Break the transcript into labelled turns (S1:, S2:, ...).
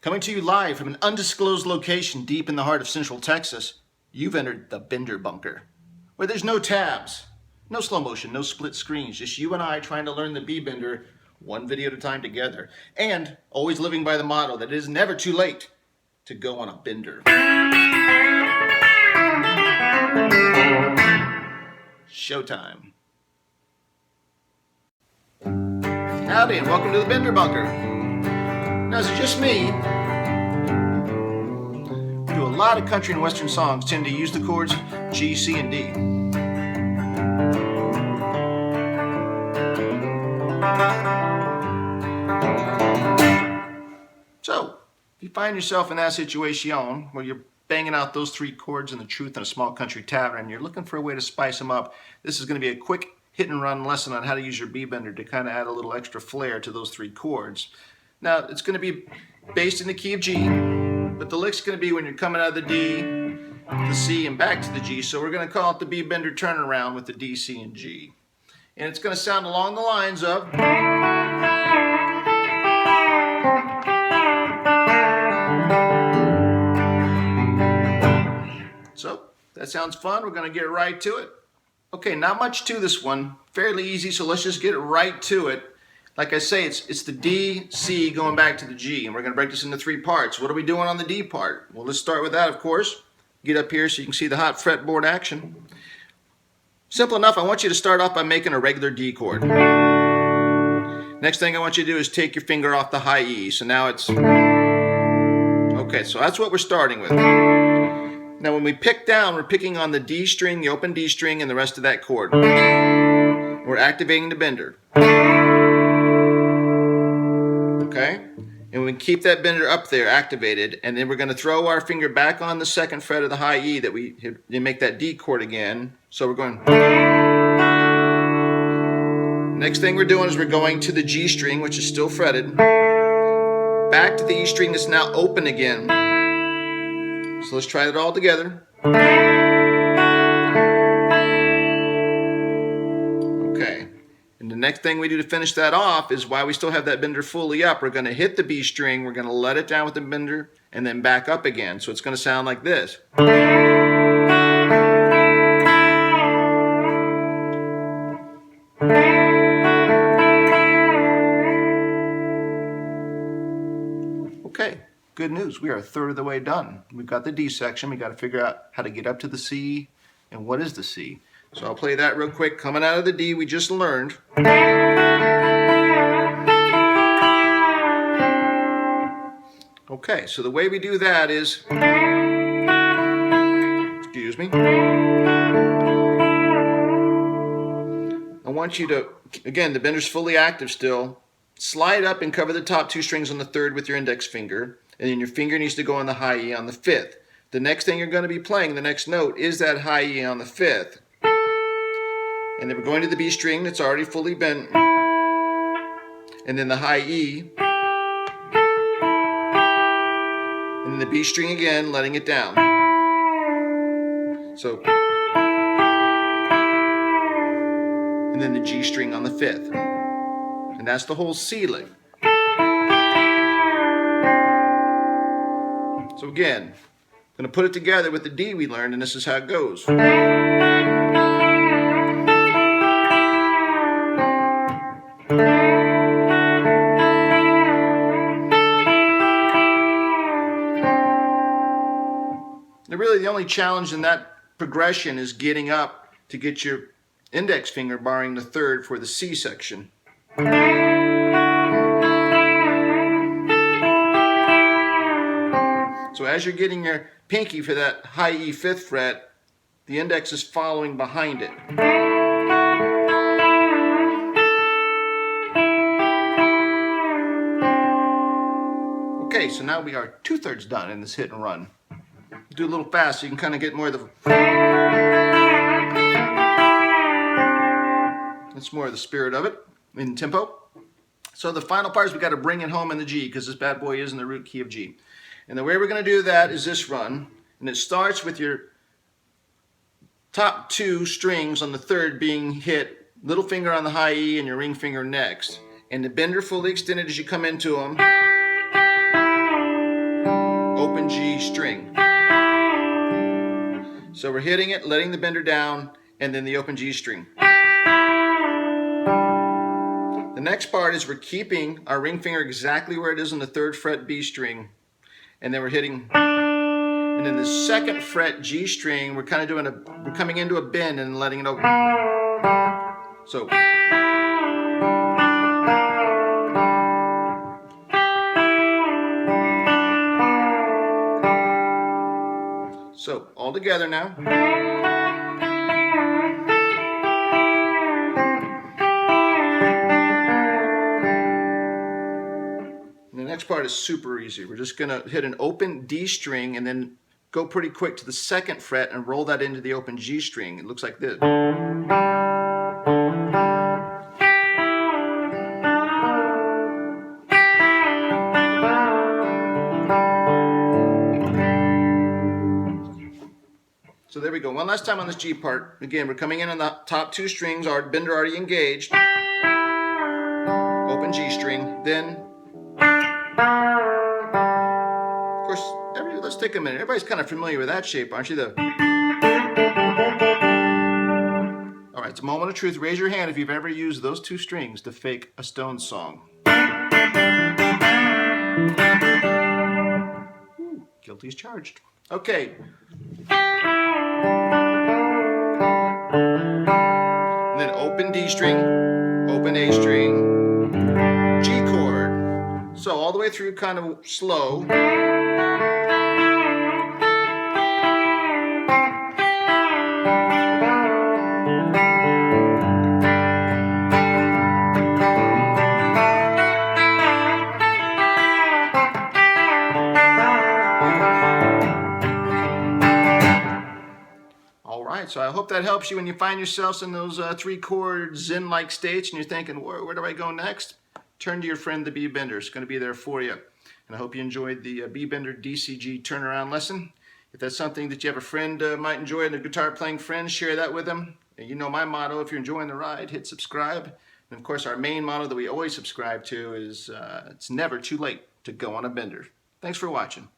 S1: Coming to you live from an undisclosed location deep in the heart of Central Texas, you've entered the Bender Bunker, where there's no tabs, no slow motion, no split screens, just you and I trying to learn the B-Bender one video at a time together, and always living by the motto that it is never too late to go on a bender. Showtime. Howdy and welcome to the Bender Bunker. Now, is it just me? A lot of country and western songs tend to use the chords G, C, and D. So, if you find yourself in that situation where you're banging out those three chords in the truth in a small country tavern and you're looking for a way to spice them up, this is going to be a quick hit and run lesson on how to use your B-Bender to kind of add a little extra flair to those three chords. Now, it's going to be based in the key of G, but the lick's going to be when you're coming out of the D, the C, and back to the G. So we're going to call it the B-Bender turnaround with the D, C, and G. And it's going to sound along the lines of... So, that sounds fun. We're going to get right to it. Okay, not much to this one. Fairly easy, so let's just get right to it. Like I say, it's the D, C going back to the G, and we're going to break this into three parts. What are we doing on the D part? Well, let's start with that, of course. Get up here so you can see the hot fretboard action. Simple enough, I want you to start off by making a regular D chord. Next thing I want you to do is take your finger off the high E. So now it's... Okay, so that's what we're starting with. Now when we pick down, we're picking on the D string, the open D string, and the rest of that chord. We're activating the bender. Okay, and we can keep that bender up there activated, and then we're going to throw our finger back on the second fret of the high E that we make that D chord again. So we're going. Next thing we're doing is we're going to the G string, which is still fretted, back to the E string that's now open again. So let's try it all together. Okay. And the next thing we do to finish that off is while we still have that bender fully up, we're going to hit the B string, we're going to let it down with the bender, and then back up again. So it's going to sound like this. Okay, good news. We are a third of the way done. We've got the D section. We've got to figure out how to get up to the C, and what is the C. So I'll play that real quick. Coming out of the D we just learned. Okay, so the way we do that is, excuse me, I want you to, again, the bender's fully active still, slide up and cover the top two strings on the third with your index finger, and then your finger needs to go on the high E on the fifth. The next thing you're going to be playing, the next note, is that high E on the fifth. And then we're going to the B string that's already fully bent, and then the high E, and then the B string again, letting it down. So, and then the G string on the fifth, and that's the whole C lick. So again, I'm going to put it together with the D we learned, and this is how it goes. Now really the only challenge in that progression is getting up to get your index finger barring the third for the C section. So as you're getting your pinky for that high E 5th fret, the index is following behind it. Okay, so now we are 2/3 done in this hit and run. Do a little fast so you can kind of get more of the... That's more of the spirit of it in tempo. So the final part is we got to bring it home in the G, because this bad boy is in the root key of G. And the way we're going to do that is this run, and it starts with your top two strings on the third being hit, little finger on the high E and your ring finger next. And the bender fully extended as you come into them. open G string. So we're hitting it, letting the bender down, and then the open G string. The next part is we're keeping our ring finger exactly where it is on the 3rd fret B string, and then we're hitting, and then the 2nd fret G string, we're kind of doing we're coming into a bend and letting it open. So. So, all together now. And the next part is super easy. We're just going to hit an open D string and then go pretty quick to the 2nd fret and roll that into the open G string. It looks like this. So there we go. One last time on this G part. Again, we're coming in on the top 2 strings, our bender already engaged. Open G string, then. Of course, let's take a minute. Everybody's kind of familiar with that shape, aren't you? All right, it's a moment of truth. Raise your hand if you've ever used those 2 strings to fake a Stones song. Ooh, guilty as charged. Okay. And then open D string, open A string, G chord. So all the way through, kind of slow. So I hope that helps you when you find yourselves in those 3-chord Zen-like states and you're thinking, where do I go next? Turn to your friend the B-Bender. It's going to be there for you. And I hope you enjoyed the B-Bender DCG turnaround lesson. If that's something that you have a friend might enjoy and a guitar playing friend, share that with them. And you know my motto, if you're enjoying the ride, hit subscribe. And of course our main motto that we always subscribe to is it's never too late to go on a bender. Thanks for watching.